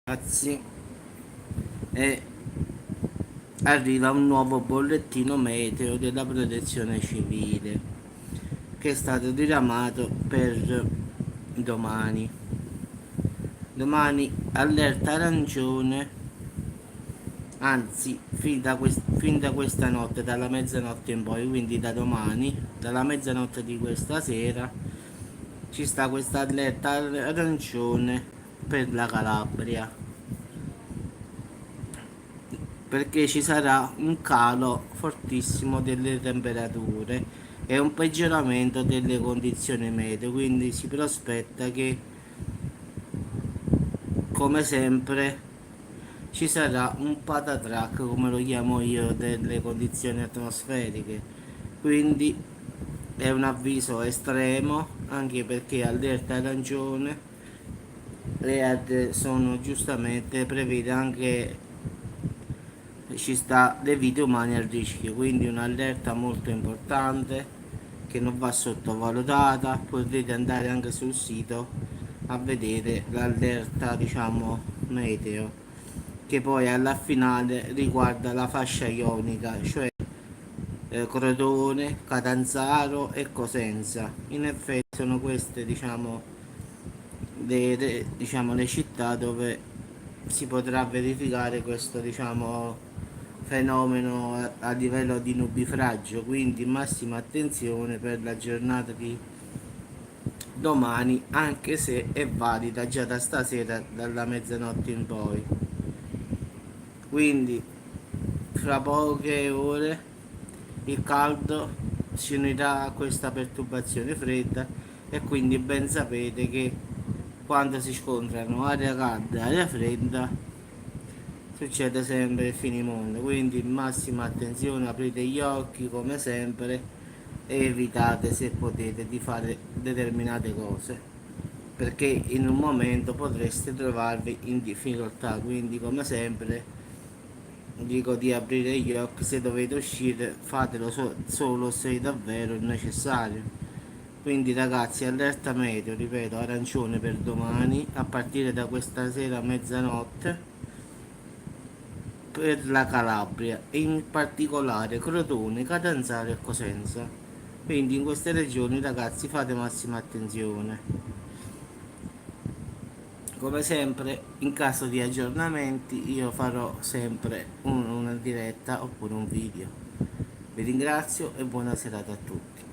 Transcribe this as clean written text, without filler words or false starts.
Ragazzi, e arriva un nuovo bollettino meteo della protezione civile che è stato diramato per domani. Domani allerta arancione, anzi fin da questa notte, dalla mezzanotte in poi, quindi da domani, dalla mezzanotte di questa sera, ci sta questa allerta arancione per la Calabria, perché ci sarà un calo fortissimo delle temperature e un peggioramento delle condizioni meteo, quindi si prospetta che, come sempre, ci sarà un patatrack, come lo chiamo io, delle condizioni atmosferiche. Quindi è un avviso estremo, anche perché allerta arancione e sono giustamente prevede anche, ci sta le vite umane a rischio, quindi un'allerta molto importante che non va sottovalutata. Potete andare anche sul sito a vedere l'allerta, diciamo, meteo, che poi alla finale riguarda la fascia ionica, cioè Crotone, Catanzaro e Cosenza. In effetti sono queste, diciamo, diciamo, le città dove si potrà verificare questo, diciamo, fenomeno a livello di nubifragio, quindi massima attenzione per la giornata di domani, anche se è valida già da stasera, dalla mezzanotte in poi. Quindi fra poche ore il caldo si unirà a questa perturbazione fredda, e quindi ben sapete che quando si scontrano aria calda e aria fredda succede sempre il finimondo. Quindi massima attenzione, aprite gli occhi come sempre e evitate, se potete, di fare determinate cose, perché in un momento potreste trovarvi in difficoltà. Quindi, come sempre, dico di aprire gli occhi. Se dovete uscire, fatelo solo se davvero è necessario. Quindi ragazzi, allerta meteo, ripeto, arancione per domani a partire da questa sera a mezzanotte per la Calabria, e in particolare Crotone, Catanzaro e Cosenza. Quindi in queste regioni, ragazzi, fate massima attenzione. Come sempre, in caso di aggiornamenti, io farò sempre una diretta oppure un video. Vi ringrazio e buona serata a tutti.